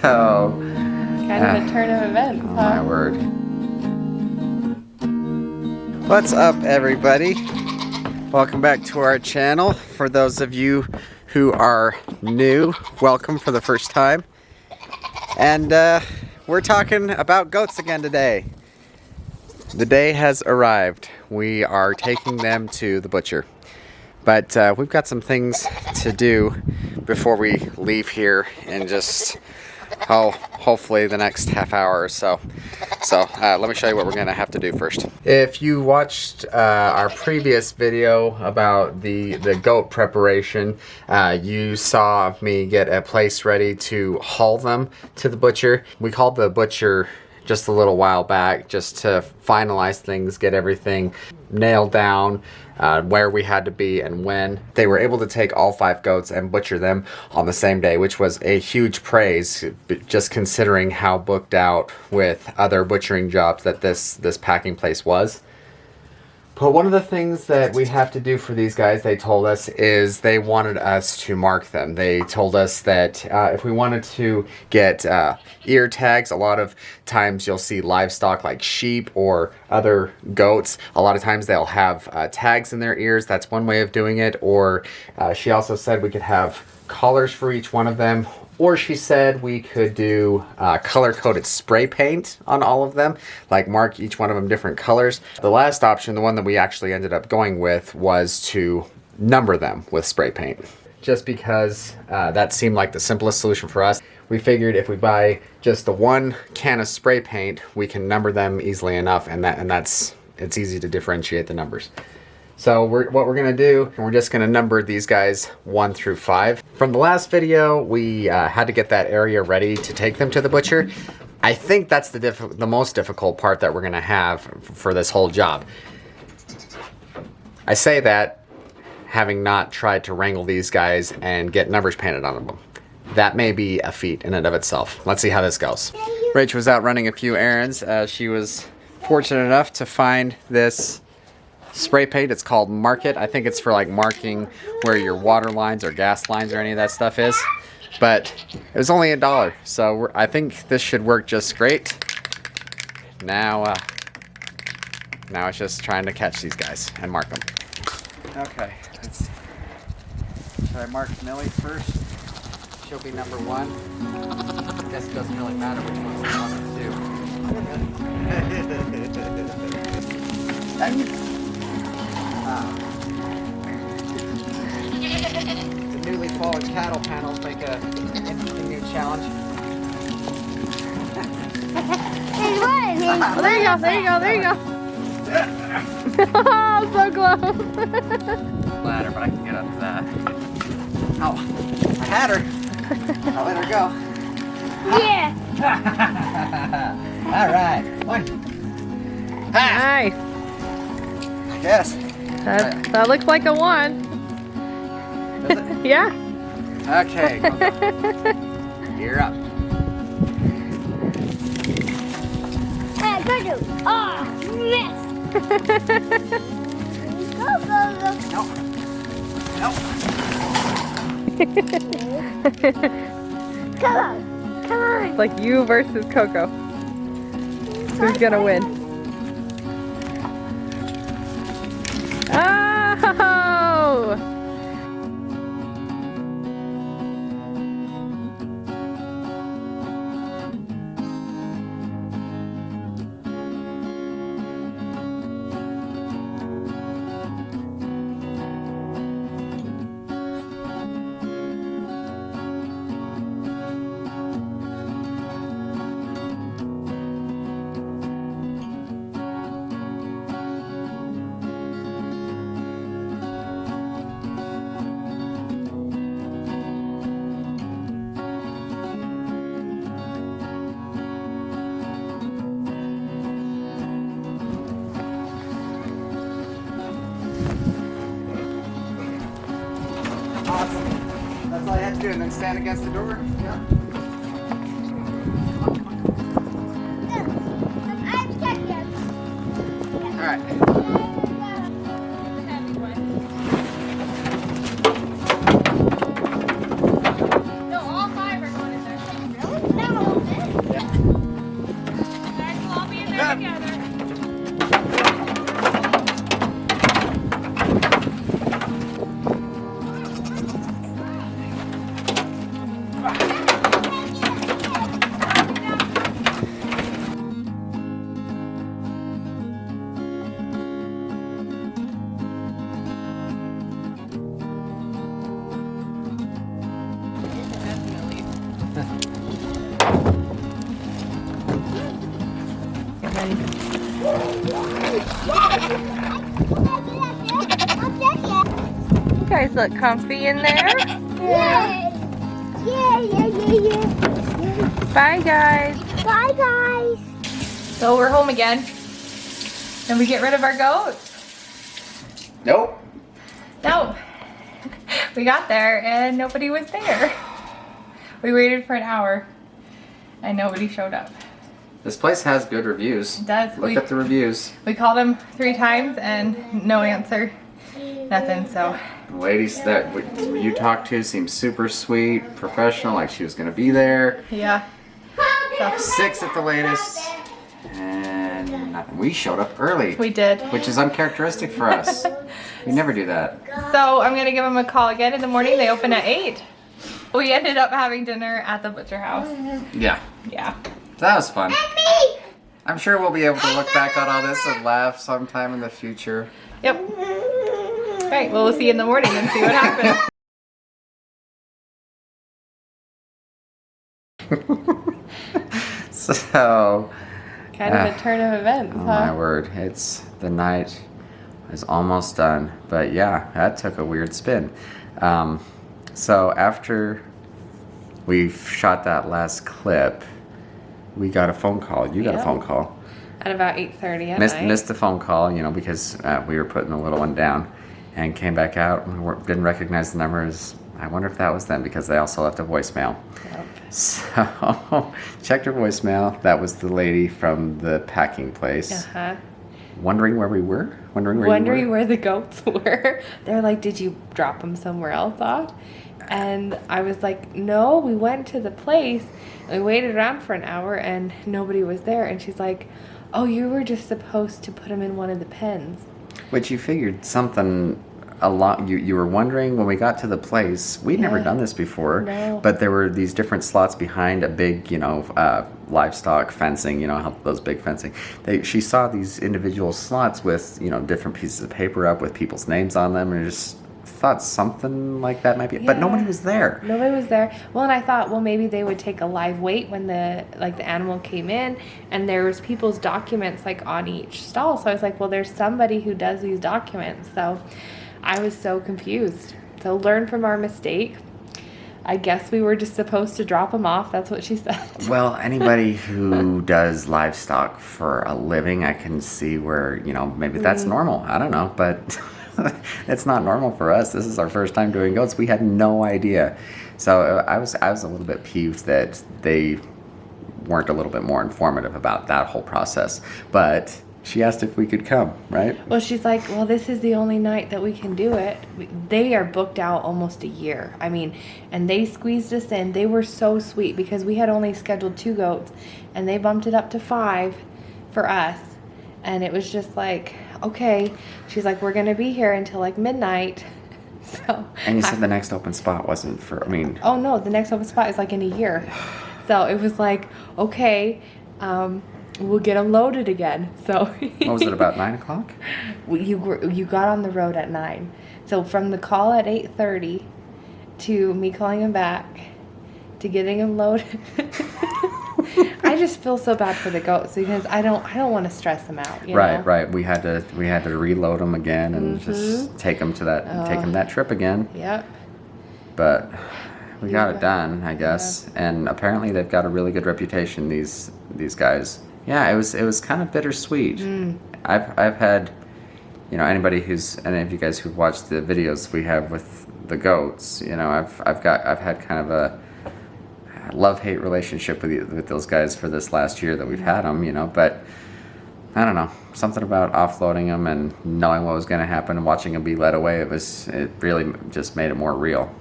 Oh, Kind of a turn of events, oh huh? my word. What's up, everybody? Welcome back to our channel. For those of you who are new, welcome for the first time. And we're talking about goats again today. The day has arrived. We are taking them to the butcher. But we've got some things to do before we leave here in just, hopefully the next half hour or so. So let me show you what we're gonna have to do first. If you watched our previous video about the goat preparation, you saw me get a place ready to haul them to the butcher. We called the butcher just a little while back just to finalize things, get everything nailed down, where we had to be and when. They were able to take all 5 goats and butcher them on the same day, which was a huge praise, just considering how booked out with other butchering jobs that this packing place was. But one of the things that we have to do for these guys, they told us, is they wanted us to mark them. They told us that if we wanted to get ear tags, a lot of times you'll see livestock like sheep or other goats. A lot of times they'll have tags in their ears. That's one way of doing it. Or she also said we could have collars for each one of them. Or she said we could do color-coded spray paint on all of them, like mark each one of them different colors. The last option, the one that we actually ended up going with, was to number them with spray paint. Just because that seemed like the simplest solution for us. We figured if we buy just the one can of spray paint, we can number them easily enough, and it's easy to differentiate the numbers. So what we're gonna do, and we're just gonna number these guys 1 through 5. From the last video, we had to get that area ready to take them to the butcher. I think that's the most difficult part that we're gonna have for this whole job. I say that having not tried to wrangle these guys and get numbers painted on them. That may be a feat in and of itself. Let's see how this goes. Rach was out running a few errands. She was fortunate enough to find this spray paint. It's called Mark It. I think it's for like marking where your water lines or gas lines or any of that stuff is. But it was only $1, so I think this should work just great. Now it's just trying to catch these guys and mark them. Okay, should I mark Millie first? She'll be number 1. I guess it doesn't really matter which one's the 1 or 2. The newly fallen cattle panels make a interesting new challenge. Oh, there you go, there you go, there you go. Oh, so close. Ladder, but I can get up to that. Oh, I had her. I'll let her go. Yeah. All right, 1. Nice. Yes. That looks like a 1. Does it? Yeah. Okay. You're up. Hey, go do. Oh, miss. Go, go, go. No. Come on. Come on. It's like you versus Coco. Who's gonna win? Oh! Awesome. That's all you have to do, and then stand against the door. Yeah. All right. No, all 5 are going in there. Really? No. You guys look comfy in there. Yeah. Yeah. Bye, guys. Bye, guys. So we're home again. And we get rid of our goats. Nope. No. We got there and nobody was there. We waited for an hour and nobody showed up. This place has good reviews. It does. Look at the reviews. We called them 3 times and no answer. Nothing, so. The ladies that you talked to seemed super sweet, professional, like she was going to be there. Yeah. So 6 at the latest. And nothing. We showed up early. we did. Which is uncharacteristic for us. We never do that. So I'm gonna give them a call again in the morning. They open at 8. We ended up having dinner at the butcher house. Yeah. Yeah. That was fun. I'm sure we'll be able to look back on all this and laugh sometime in the future. Yep. All right, well, we'll see you in the morning and see what happens. So, Kind of a turn of events, oh my huh? word, the night is almost done. But yeah, that took a weird spin. So after we shot that last clip, we got a phone call. You got a Yeah. phone call. At about 8:30 at Missed night. the phone call, because we were putting the little one down, and came back out and didn't recognize the numbers. I wonder if that was them because they also left a voicemail. Yep. So checked her voicemail. That was the lady from the packing place. Uh-huh. Wondering where we were. Wondering Where the goats were. They're like, did you drop them somewhere else off? And I was like, no, we went to the place. And we waited around for an hour and nobody was there. And she's like, oh, you were just supposed to put them in one of the pens. Which you figured something a lot. You were wondering when we got to the place. We'd never Yeah. done this before. No. But there were these different slots behind a big, livestock fencing. How those big fencing. She saw these individual slots with different pieces of paper up with people's names on them, and just thought something like that might be. But Yeah. nobody was there. Nobody was there. Well, and I thought, well, maybe they would take a live weight when the animal came in, and there was people's documents on each stall. So I was like, well, there's somebody who does these documents. So I was so confused. So learn from our mistake. I guess we were just supposed to drop them off. That's what she said. Well, anybody who does livestock for a living, I can see where, maybe that's normal. I don't know, but it's not normal for us. This is our first time doing goats. We had no idea. So I was a little bit peeved that they weren't a little bit more informative about that whole process. But she asked if we could come, right? Well, she's like, well, this is the only night that we can do it. They are booked out almost a year. I mean, and they squeezed us in. They were so sweet because we had only scheduled 2 goats and they bumped it up to 5 for us. And it was just like, okay. She's like, we're going to be here until midnight. So. And you said the next open spot wasn't for, Oh, no, the next open spot is in a year. So it was like, okay, we'll get them loaded again. So what was it, about 9 o'clock? You got on the road at 9. So from the call at 8:30 to me calling him back to getting him loaded. I just feel so bad for the goats because I don't want to stress them out. You know? Right. We had to reload them again and just take them that trip again. Yep. But we got it done, I guess. Yeah. And apparently they've got a really good reputation, these guys. Yeah, it was kind of bittersweet. I've had, any of you guys who've watched the videos we have with the goats, I've had kind of a love-hate relationship with those guys for this last year that we've had them, but I don't know, something about offloading them and knowing what was going to happen and watching them be led away, it really just made it more real.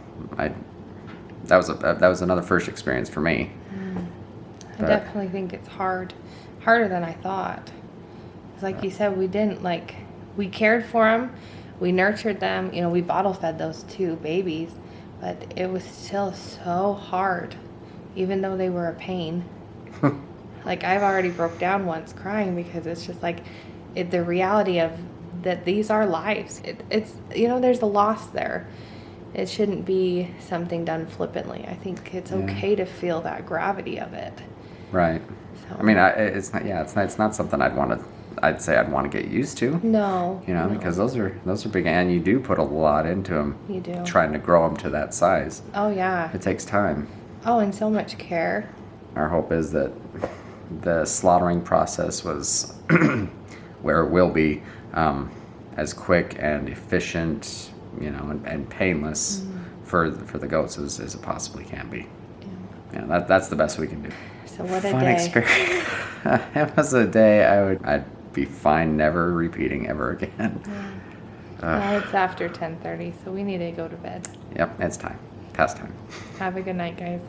That was another first experience for me. I definitely think it's harder than I thought. Because like you said, we cared for them, we nurtured them, we bottle fed those 2 babies, but it was still so hard, even though they were a pain. I've already broke down once crying because it's just the reality of that these are lives. It's there's a loss there. It shouldn't be something done flippantly. I think it's okay to feel that gravity of it. Right. So, I mean, it's not. Yeah, it's not something I'd say I'd want to get used to. no. You know, no. because those are big, and you do put a lot into them. You do. Trying to grow them to that size. Oh, yeah. It takes time. Oh, and so much care. Our hope is that the slaughtering process was where it will be as quick and efficient, you know, and painless for the goats as it possibly can be. Yeah, that's the best we can do. So what a Fun day. experience. It was a day I'd be fine never repeating ever again. Well, it's after 10:30, so we need to go to bed. Yep, it's time. Past time. Have a good night, guys.